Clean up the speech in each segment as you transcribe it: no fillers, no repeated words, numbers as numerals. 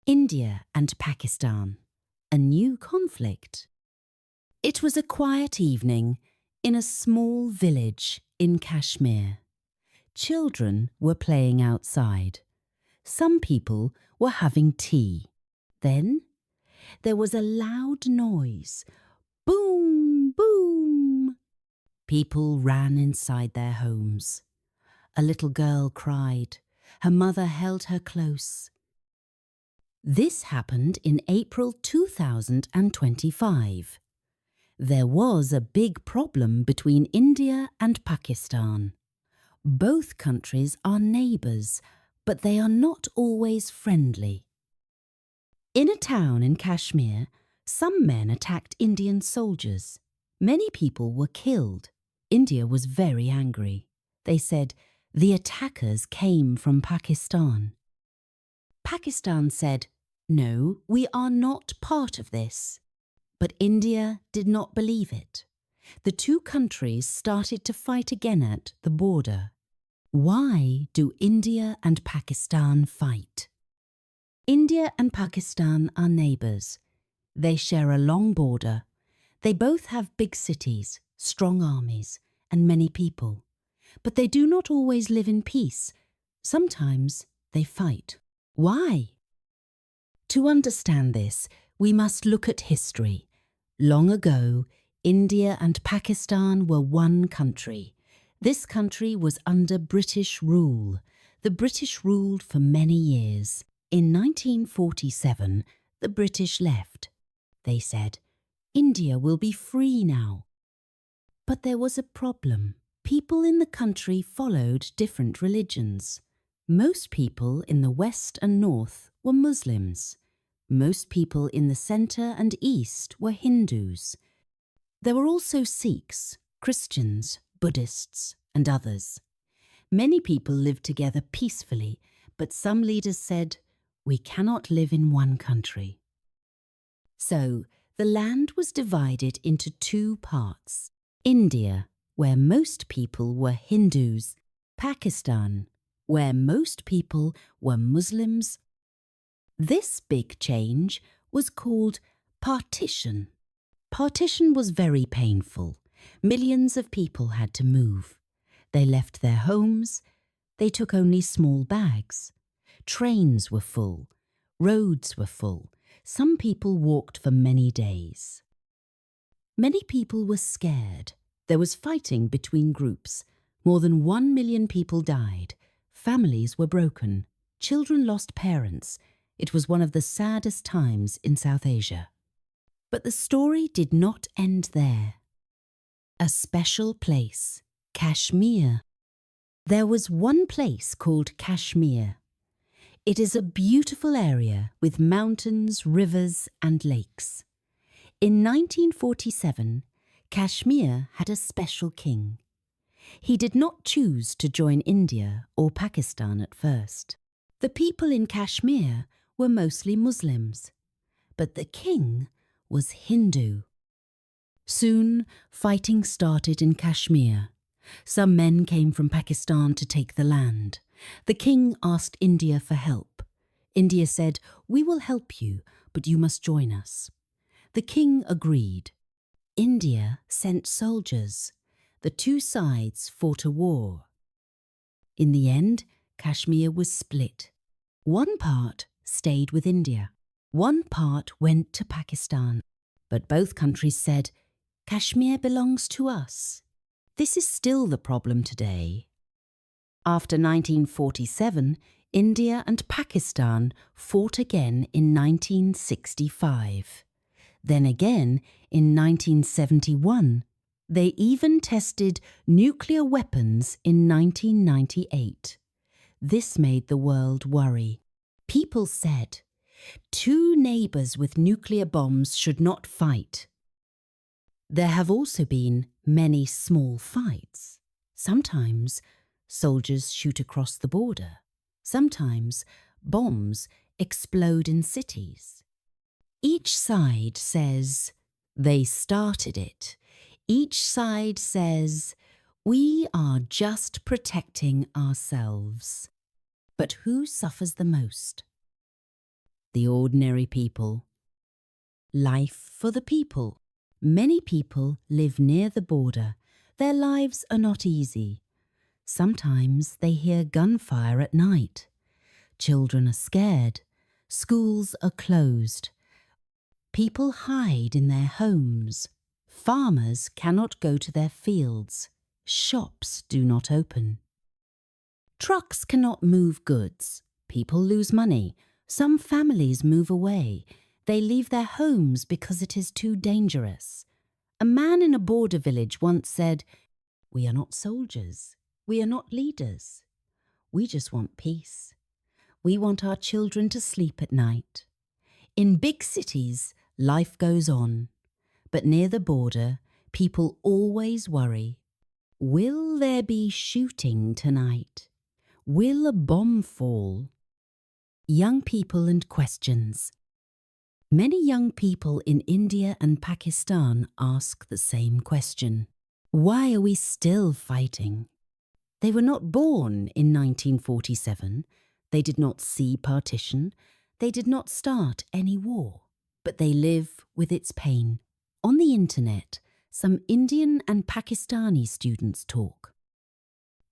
India and Pakistan, a new conflict. It was a quiet evening in a small village in Kashmir. Children were playing outside. Some people were having tea. Then there was a loud noise. Boom, boom. People ran inside their homes. A little girl cried. Her mother held her close. This happened in April 2025. There was a big problem between India and Pakistan. Both countries are neighbours, but they are not always friendly. In a town in Kashmir, some men attacked Indian soldiers. Many people were killed. India was very angry. They said the attackers came from Pakistan. Pakistan said, "No, we are not part of this." But India did not believe it. The two countries started to fight again at the border. Why do India and Pakistan fight? India and Pakistan are neighbours. They share a long border. They both have big cities, strong armies, and many people. But they do not always live in peace. Sometimes they fight. Why? To understand this, we must look at history. Long ago, India and Pakistan were one country. This country was under British rule. The British ruled for many years. In 1947, the British left. They said, "India will be free now." But there was a problem. People in the country followed different religions. Most people in the west and north were Muslims. Most people in the centre and east were Hindus. There were also Sikhs, Christians, Buddhists, and others. Many people lived together peacefully, but some leaders said, "We cannot live in one country." So, the land was divided into two parts. India, where most people were Hindus, Pakistan, where most people were Muslims. This big change was called partition. Partition was very painful. Millions of people had to move. They left their homes. They took only small bags. Trains were full. Roads were full. Some people walked for many days. Many people were scared. There was fighting between groups. More than 1 million people died. Families were broken. Children lost parents. It was one of the saddest times in South Asia. But the story did not end there. A special place, Kashmir. There was one place called Kashmir. It is a beautiful area with mountains, rivers, and lakes. In 1947, Kashmir had a special king. He did not choose to join India or Pakistan at first. The people in Kashmir were mostly Muslims, but the king was Hindu. Soon, fighting started in Kashmir. Some men came from Pakistan to take the land. The king asked India for help. India said, "We will help you, but you must join us." The king agreed. India sent soldiers. The two sides fought a war. In the end, Kashmir was split. One part stayed with India. One part went to Pakistan. But both countries said, "Kashmir belongs to us." This is still the problem today. After 1947, India and Pakistan fought again in 1965. Then again in 1971. They even tested nuclear weapons in 1998. This made the world worry. People said, "Two neighbours with nuclear bombs should not fight." There have also been many small fights. Sometimes soldiers shoot across the border. Sometimes bombs explode in cities. Each side says, "They started it." Each side says, "We are just protecting ourselves." But who suffers the most? the ordinary people. Life for the people. Many people live near the border. Their lives are not easy. Sometimes they hear gunfire at night. Children are scared. Schools are closed. People hide in their homes. Farmers cannot go to their fields. Shops do not open. Trucks cannot move goods. People lose money. Some families move away. They leave their homes because it is too dangerous. A man in a border village once said, "We are not soldiers. We are not leaders. We just want peace. We want our children to sleep at night." In big cities, life goes on. But near the border, people always worry. Will there be shooting tonight? Will a bomb fall? Young people and questions. Many young people in India and Pakistan ask the same question. Why are we still fighting? They were not born in 1947. They did not see partition. They did not start any war. But they live with its pain. On the internet, some Indian and Pakistani students talk.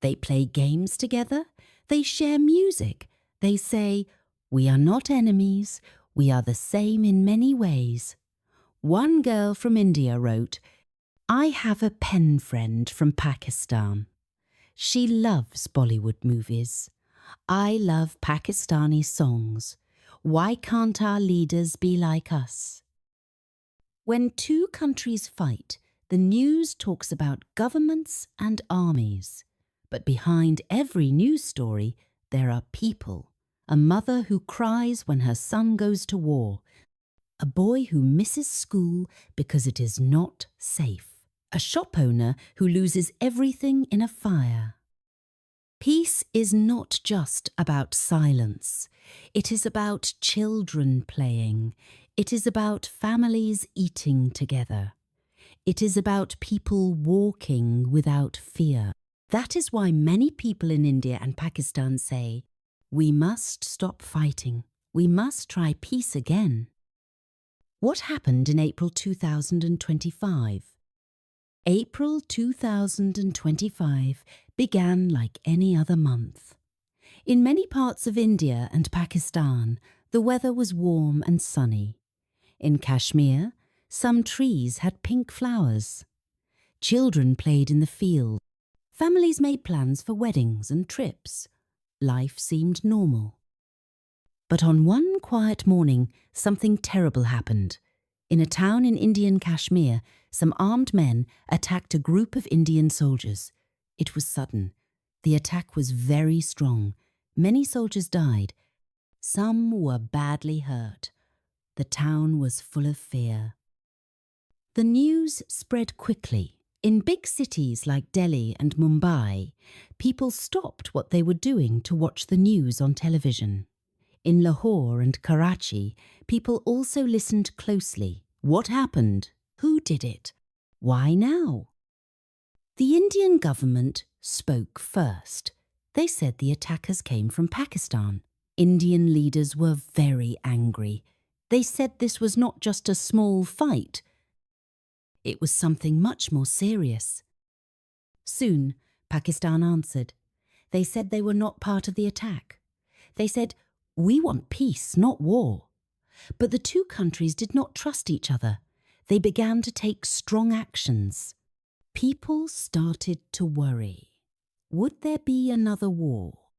They play games together. They share music. They say, "We are not enemies. We are the same in many ways." One girl from India wrote, "I have a pen friend from Pakistan. She loves Bollywood movies. I love Pakistani songs. Why can't our leaders be like us?" When two countries fight, the news talks about governments and armies. But behind every news story, there are people. A mother who cries when her son goes to war. A boy who misses school because it is not safe. A shop owner who loses everything in a fire. Peace is not just about silence. It is about children playing. It is about families eating together. It is about people walking without fear. That is why many people in India and Pakistan say, "We must stop fighting. We must try peace again." What happened in April 2025? April 2025 began like any other month. In many parts of India and Pakistan, the weather was warm and sunny. In Kashmir, some trees had pink flowers. Children played in the field. Families made plans for weddings and trips. Life seemed normal. But on one quiet morning, something terrible happened. In a town in Indian Kashmir, some armed men attacked a group of Indian soldiers. It was sudden. The attack was very strong. Many soldiers died. Some were badly hurt. The town was full of fear. The news spread quickly. In big cities like Delhi and Mumbai, people stopped what they were doing to watch the news on television. In Lahore and Karachi, people also listened closely. What happened? Who did it? Why now? The Indian government spoke first. They said the attackers came from Pakistan. Indian leaders were very angry. They said this was not just a small fight. It was something much more serious. Soon, Pakistan answered. They said they were not part of the attack. They said, "We want peace, not war." But the two countries did not trust each other. They began to take strong actions. People started to worry. Would there be another war?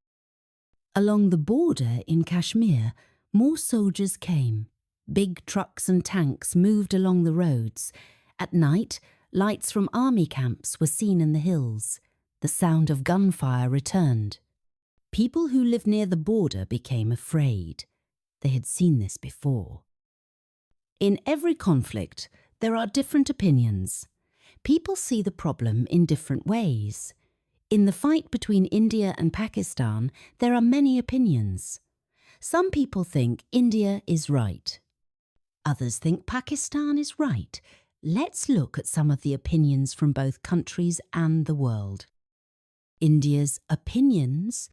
Along the border in Kashmir, more soldiers came. Big trucks and tanks moved along the roads. At night, lights from army camps were seen in the hills. The sound of gunfire returned. People who lived near the border became afraid. They had seen this before. In every conflict, there are different opinions. People see the problem in different ways. In the fight between India and Pakistan, there are many opinions. Some people think India is right. Others think Pakistan is right. Let's look at some of the opinions from both countries and the world. India's opinions.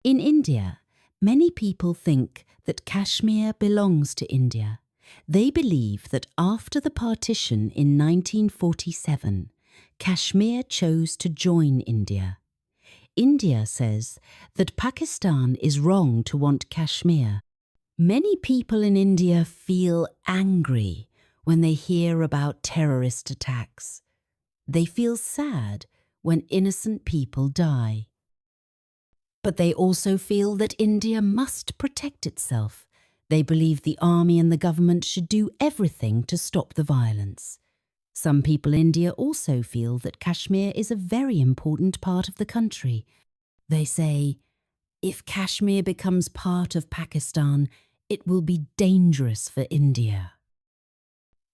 In India, Many people think that Kashmir belongs to India. They believe that after the partition in 1947, Kashmir chose to join India. India says that Pakistan is wrong to want Kashmir. Many people in India feel angry when they hear about terrorist attacks. They feel sad when innocent people die. But they also feel that India must protect itself. They believe the army and the government should do everything to stop the violence. Some people in India also feel that Kashmir is a very important part of the country. They say, if Kashmir becomes part of Pakistan, it will be dangerous for India.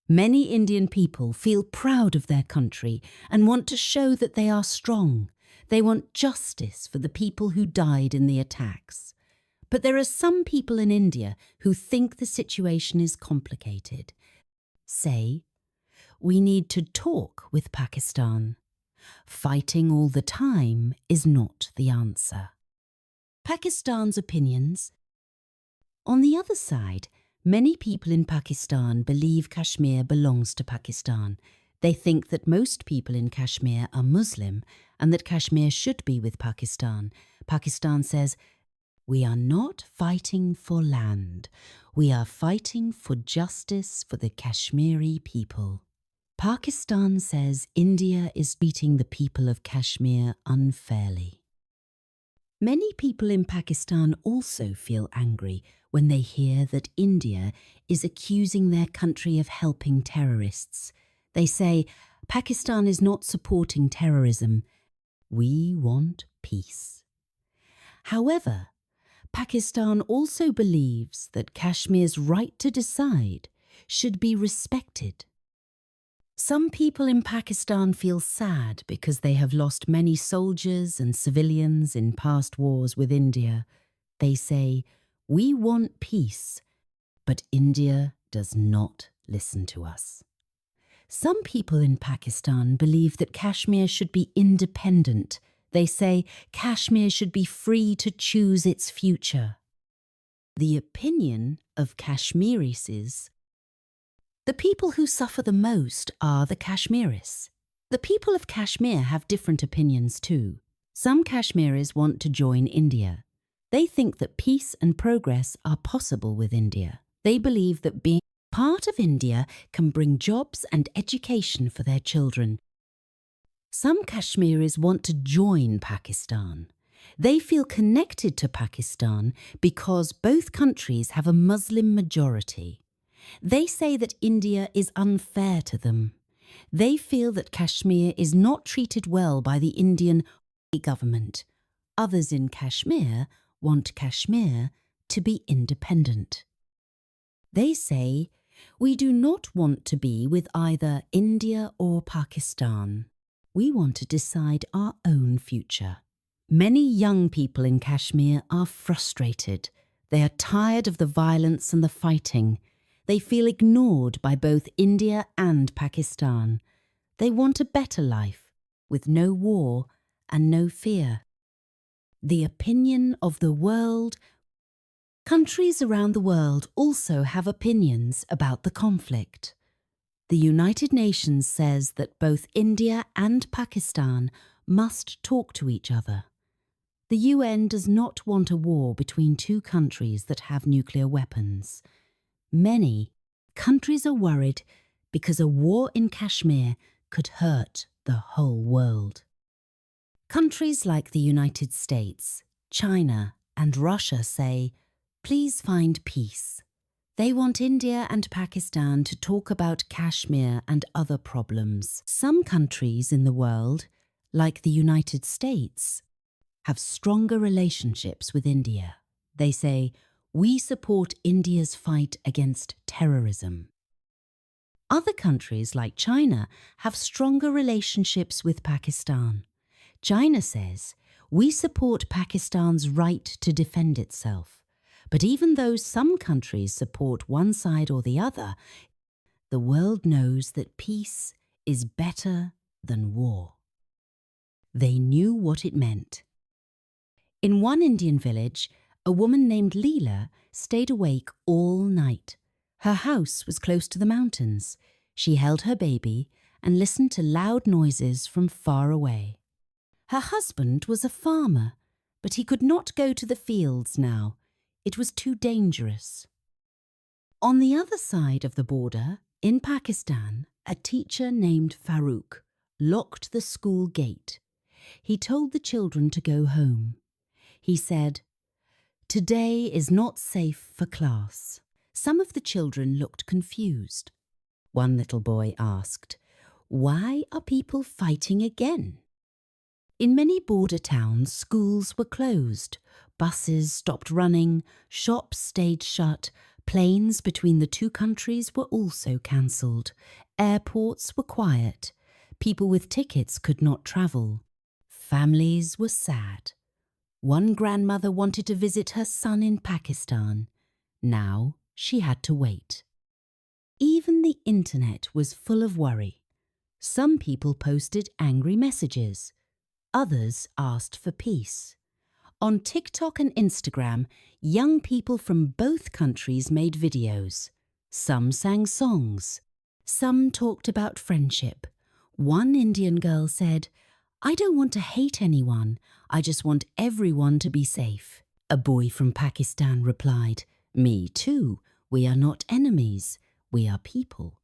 Many Indian people feel proud of their country and want to show that they are strong. They want justice for the people who died in the attacks. But there are some people in India who think the situation is complicated. Say, we need to talk with Pakistan. Fighting all the time is not the answer. Pakistan's opinions. On the other side, many people in Pakistan believe Kashmir belongs to Pakistan. They think that most people in Kashmir are Muslim and that Kashmir should be with Pakistan. Pakistan says, we are not fighting for land. We are fighting for justice for the Kashmiri people. Pakistan says India is treating the people of Kashmir unfairly. Many people in Pakistan also feel angry when they hear that India is accusing their country of helping terrorists. They say, Pakistan is not supporting terrorism. We want peace. However, Pakistan also believes that Kashmir's right to decide should be respected. Some people in Pakistan feel sad because they have lost many soldiers and civilians in past wars with India. They say, we want peace, but India does not listen to us. Some people in Pakistan believe that Kashmir should be independent. They say Kashmir should be free to choose its future. The opinion of Kashmiris is, the people who suffer the most are the Kashmiris. The people of Kashmir have different opinions too. Some Kashmiris want to join India. They think that peace and progress are possible with India. They believe that being part of India can bring jobs and education for their children. Some Kashmiris want to join Pakistan. They feel connected to Pakistan because both countries have a Muslim majority. They say that India is unfair to them. They feel that Kashmir is not treated well by the Indian government. Others in Kashmir want Kashmir to be independent. They say, we do not want to be with either India or Pakistan. We want to decide our own future. Many young people in Kashmir are frustrated. They are tired of the violence and the fighting. They feel ignored by both India and Pakistan. They want a better life, with no war and no fear. The opinion of the world. Countries around the world also have opinions about the conflict. The United Nations says that both India and Pakistan must talk to each other. The UN does not want a war between two countries that have nuclear weapons. Many countries are worried because a war in Kashmir could hurt the whole world. Countries like the United States, China, and Russia say, please find peace. They want India and Pakistan to talk about Kashmir and other problems. Some countries in the world, like the United States, have stronger relationships with India. They say, we support India's fight against terrorism. Other countries like China have stronger relationships with Pakistan. China says, we support Pakistan's right to defend itself. But even though some countries support one side or the other, the world knows that peace is better than war. They knew what it meant. In one Indian village, A woman named Leela stayed awake all night. Her house was close to the mountains. She held her baby and listened to loud noises from far away. Her husband was a farmer, but he could not go to the fields now. It was too dangerous. On the other side of the border, in Pakistan, a teacher named Farooq locked the school gate. He told the children to go home. He said, "Today is not safe for class." Some of the children looked confused. One little boy asked, "Why are people fighting again?" In many border towns, schools were closed. Buses stopped running, shops stayed shut, planes between the two countries were also cancelled. Airports were quiet. People with tickets could not travel. Families were sad. One grandmother wanted to visit her son in Pakistan. Now she had to wait. Even the internet was full of worry. Some people posted angry messages. Others asked for peace. On TikTok and Instagram, young people from both countries made videos. Some sang songs. Some talked about friendship. One Indian girl said, "I don't want to hate anyone. I just want everyone to be safe." A boy from Pakistan replied, "Me too. We are not enemies. We are people."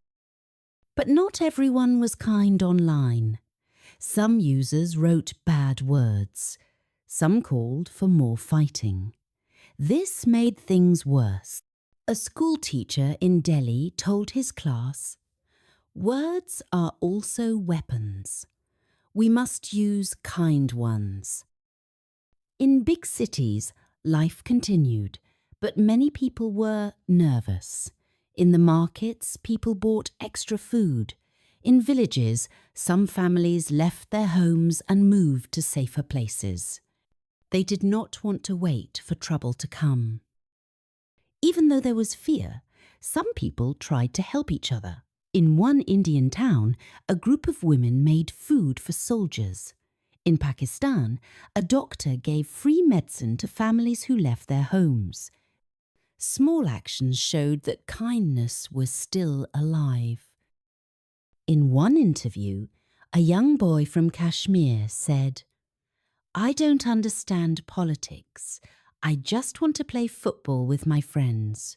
But not everyone was kind online. Some users wrote bad words. Some called for more fighting. This made things worse. A school teacher in Delhi told his class, "Words are also weapons. We must use kind ones." In big cities, life continued, but many people were nervous. In the markets, people bought extra food. In villages, some families left their homes and moved to safer places. They did not want to wait for trouble to come. Even though there was fear, some people tried to help each other. In one Indian town, a group of women made food for soldiers. In Pakistan, a doctor gave free medicine to families who left their homes. Small actions showed that kindness was still alive. In one interview, a young boy from Kashmir said, "I don't understand politics. I just want to play football with my friends."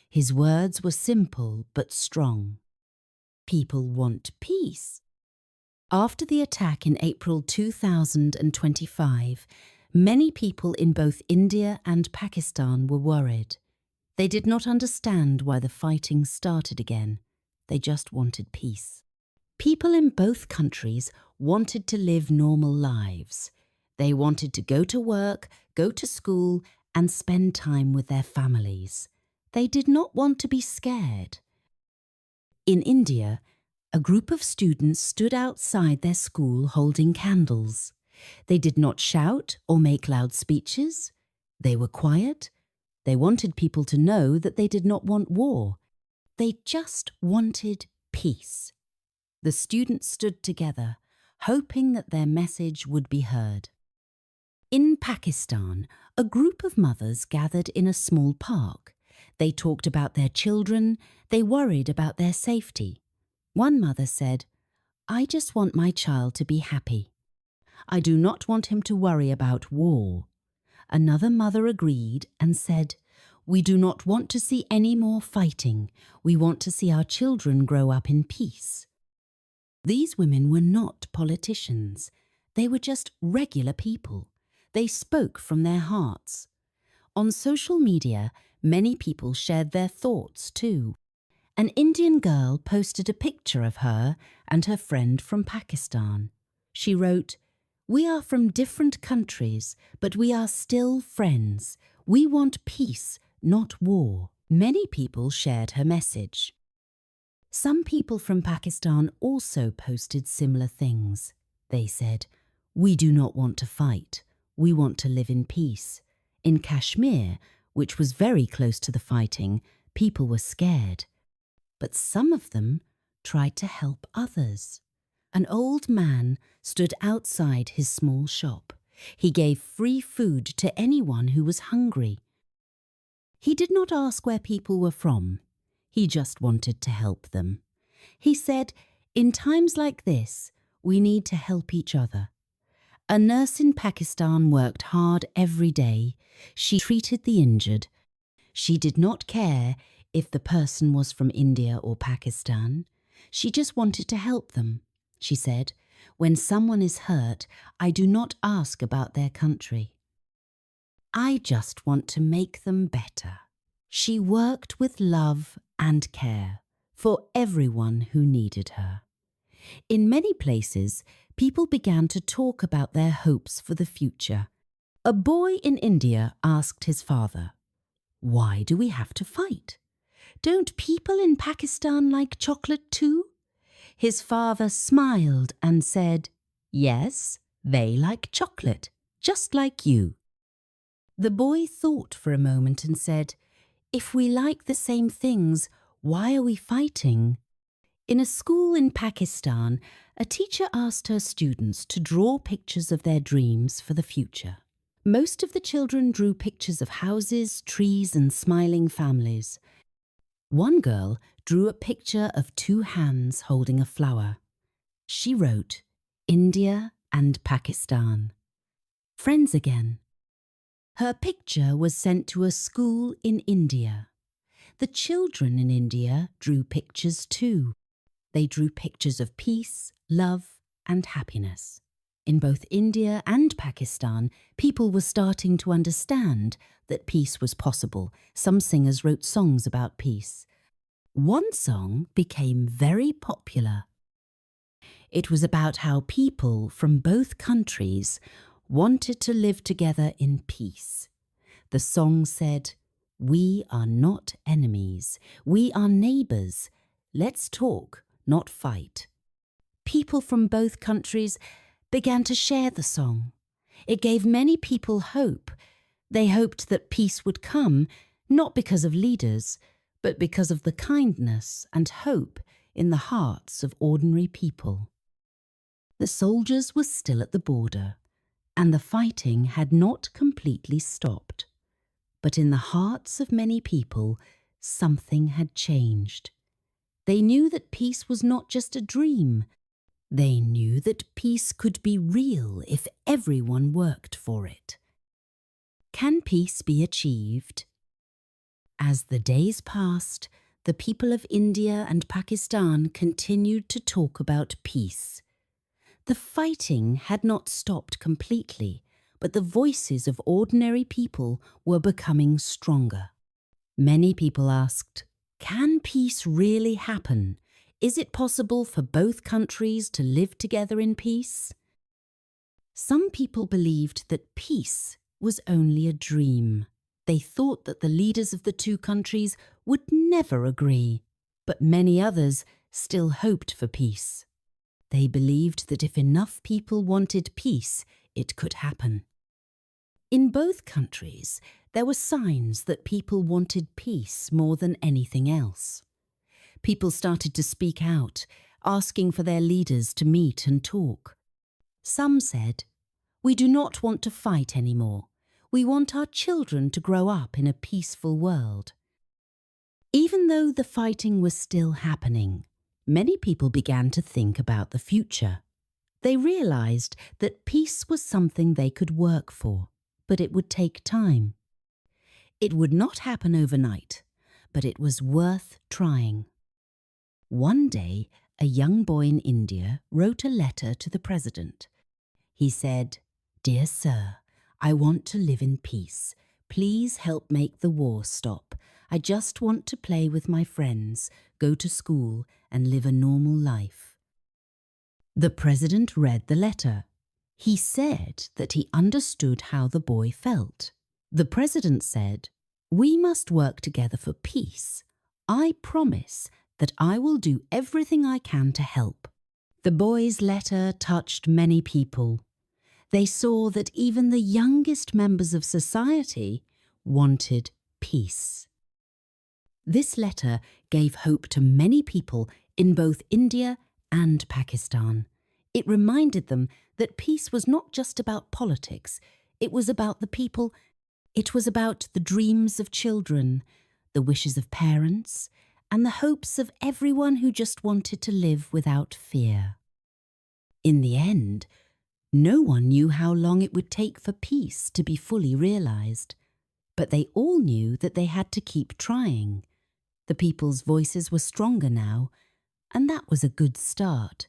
His words were simple but strong. People want peace. After the attack in April 2025, many people in both India and Pakistan were worried. They did not understand why the fighting started again. They just wanted peace. People in both countries wanted to live normal lives. They wanted to go to work, go to school, and spend time with their families. They did not want to be scared. In India, a group of students stood outside their school holding candles. They did not shout or make loud speeches. They were quiet. They wanted people to know that they did not want war. They just wanted peace. The students stood together, hoping that their message would be heard. In Pakistan, a group of mothers gathered in a small park. They talked about their children. They worried about their safety. One mother said, "I just want my child to be happy. I do not want him to worry about war." Another mother agreed and said, "We do not want to see any more fighting. We want to see our children grow up in peace." These women were not politicians. They were just regular people. They spoke from their hearts. On social media, many people shared their thoughts too. An Indian girl posted a picture of her and her friend from Pakistan. She wrote, "We are from different countries, but we are still friends. We want peace, not war." Many people shared her message. Some people from Pakistan also posted similar things. They said, "We do not want to fight. We want to live in peace." In Kashmir, which was very close to the fighting, people were scared. But some of them tried to help others. An old man stood outside his small shop. He gave free food to anyone who was hungry. He did not ask where people were from. He just wanted to help them. He said, "In times like this, we need to help each other." A nurse in Pakistan worked hard every day. She treated the injured. She did not care if the person was from India or Pakistan. She just wanted to help them. She said, "When someone is hurt, I do not ask about their country. I just want to make them better." She worked with love and care for everyone who needed her. In many places, people began to talk about their hopes for the future. A boy in India asked his father, "Why do we have to fight? Don't people in Pakistan like chocolate too?" His father smiled and said, "Yes, they like chocolate, just like you." The boy thought for a moment and said, "If we like the same things, why are we fighting?" In a school in Pakistan, a teacher asked her students to draw pictures of their dreams for the future. Most of the children drew pictures of houses, trees, and smiling families. One girl drew a picture of two hands holding a flower. She wrote, "India and Pakistan. Friends again." Her picture was sent to a school in India. The children in India drew pictures too. They drew pictures of peace, love, and happiness. In both India and Pakistan, people were starting to understand that peace was possible. Some singers wrote songs about peace. One song became very popular. It was about how people from both countries wanted to live together in peace. The song said, "We are not enemies. We are neighbours. Let's talk, not fight." People from both countries began to share the song. It gave many people hope. They hoped that peace would come, not because of leaders, but because of the kindness and hope in the hearts of ordinary people. The soldiers were still at the border, and the fighting had not completely stopped. But in the hearts of many people, something had changed. They knew that peace was not just a dream. They knew that peace could be real if everyone worked for it. Can peace be achieved? As the days passed, the people of India and Pakistan continued to talk about peace. The fighting had not stopped completely, but the voices of ordinary people were becoming stronger. Many people asked, "Can peace really happen? Is it possible for both countries to live together in peace?" Some people believed that peace was only a dream. They thought that the leaders of the two countries would never agree, but many others still hoped for peace. They believed that if enough people wanted peace, it could happen. In both countries, there were signs that people wanted peace more than anything else. People started to speak out, asking for their leaders to meet and talk. Some said, "We do not want to fight anymore. We want our children to grow up in a peaceful world." Even though the fighting was still happening, many people began to think about the future. They realized that peace was something they could work for, but it would take time. It would not happen overnight, but it was worth trying. One day, a young boy in India wrote a letter to the president. He said, "Dear Sir, I want to live in peace. Please help make the war stop. I just want to play with my friends, go to school, and live a normal life." The president read the letter. He said that he understood how the boy felt. The president said, "We must work together for peace. I promise that I will do everything I can to help." The boy's letter touched many people. They saw that even the youngest members of society wanted peace. This letter gave hope to many people in both India and Pakistan. It reminded them that peace was not just about politics, it was about the people, it was about the dreams of children, the wishes of parents, and the hopes of everyone who just wanted to live without fear. In the end, no one knew how long it would take for peace to be fully realized, but they all knew that they had to keep trying. The people's voices were stronger now, and that was a good start.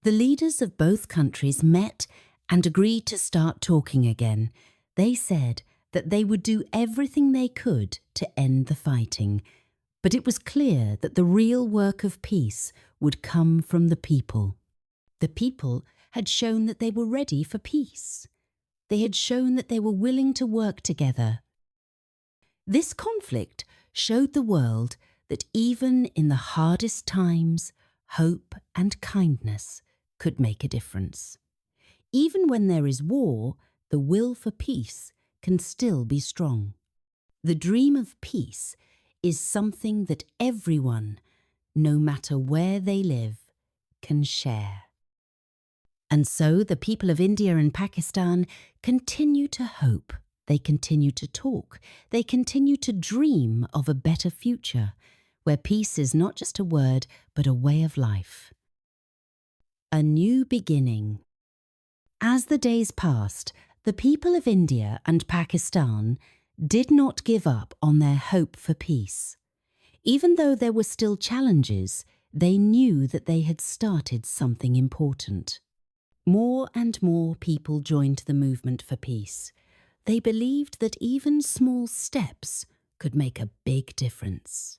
The leaders of both countries met and agreed to start talking again. They said that they would do everything they could to end the fighting, but it was clear that the real work of peace would come from the people. The people had shown that they were ready for peace. They had shown that they were willing to work together. This conflict showed the world that even in the hardest times, hope and kindness could make a difference. Even when there is war, the will for peace can still be strong. The dream of peace is something that everyone, no matter where they live, can share. And so the people of India and Pakistan continue to hope, they continue to talk, they continue to dream of a better future, where peace is not just a word, but a way of life. A new beginning. As the days passed, the people of India and Pakistan did not give up on their hope for peace. Even though there were still challenges, they knew that they had started something important. More and more people joined the movement for peace. They believed that even small steps could make a big difference.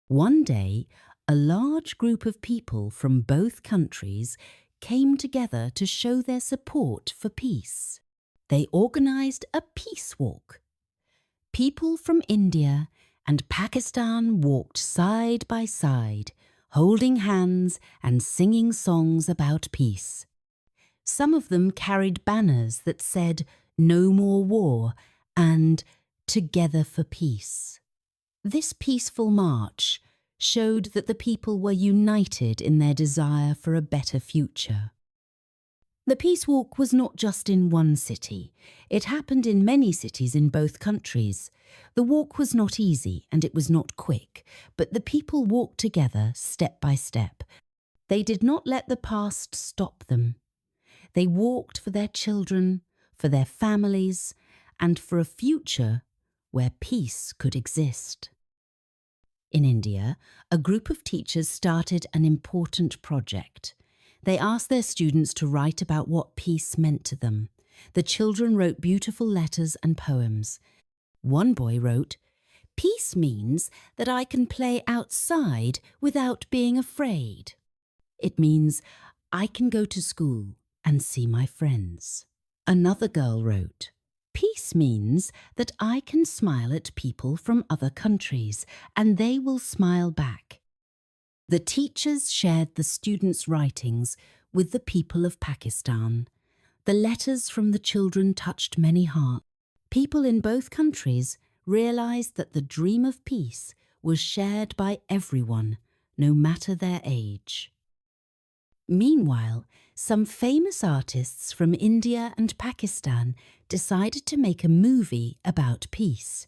One day, a large group of people from both countries came together to show their support for peace. They organized a peace walk. People from India and Pakistan walked side by side, holding hands and singing songs about peace. Some of them carried banners that said, "No more war," and "Together for peace." This peaceful march showed that the people were united in their desire for a better future. The peace walk was not just in one city. It happened in many cities in both countries. The walk was not easy and it was not quick, but the people walked together step by step. They did not let the past stop them. They walked for their children, for their families, and for a future where peace could exist. In India, a group of teachers started an important project. They asked their students to write about what peace meant to them. The children wrote beautiful letters and poems. One boy wrote, "Peace means that I can play outside without being afraid. It means I can go to school and see my friends." Another girl wrote, "Peace means that I can smile at people from other countries and they will smile back." The teachers shared the students' writings with the people of Pakistan. The letters from the children touched many hearts. People in both countries realized that the dream of peace was shared by everyone, no matter their age. Meanwhile, some famous artists from India and Pakistan decided to make a movie about peace.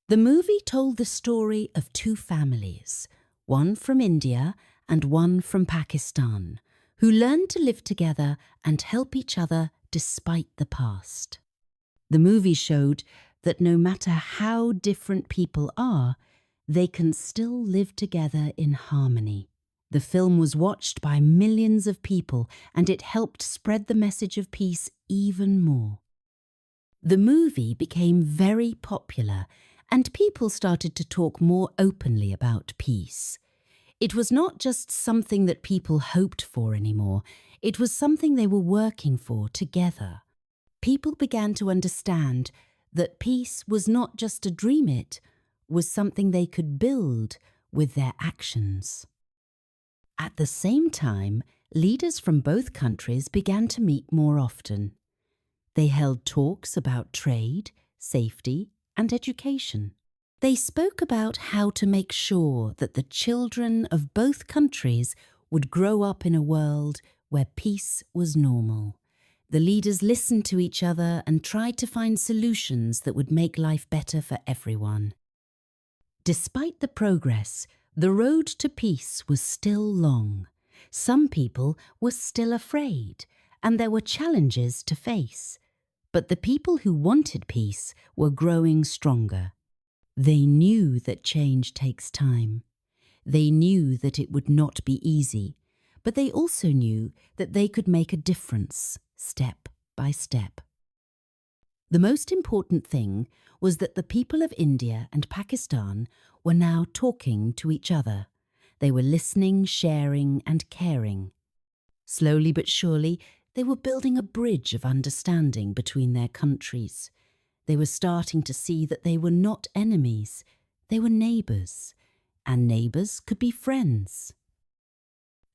The movie told the story of two families, one from India and one from Pakistan, who learned to live together and help each other despite the past. The movie showed that no matter how different people are, they can still live together in harmony. The film was watched by millions of people and it helped spread the message of peace even more. The movie became very popular and people started to talk more openly about peace. It was not just something that people hoped for anymore, it was something they were working for together. People began to understand that peace was not just a dream, it was something they could build with their actions. At the same time, leaders from both countries began to meet more often. They held talks about trade, safety, and education. They spoke about how to make sure that the children of both countries would grow up in a world where peace was normal. The leaders listened to each other and tried to find solutions that would make life better for everyone. Despite the progress, the road to peace was still long. Some people were still afraid, and there were challenges to face. But the people who wanted peace were growing stronger. They knew that change takes time. They knew that it would not be easy, but they also knew that they could make a difference, step by step. The most important thing was that the people of India and Pakistan were now talking to each other. They were listening, sharing, and caring. Slowly but surely, they were building a bridge of understanding between their countries. They were starting to see that they were not enemies, they were neighbours, and neighbours could be friends.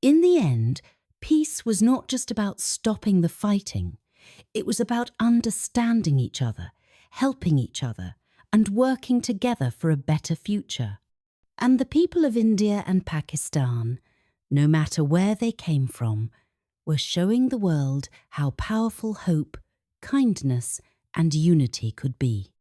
In the end, peace was not just about stopping the fighting. It was about understanding each other, helping each other, and working together for a better future. And the people of India and Pakistan, no matter where they came from, were showing the world how powerful hope, kindness, and unity could be.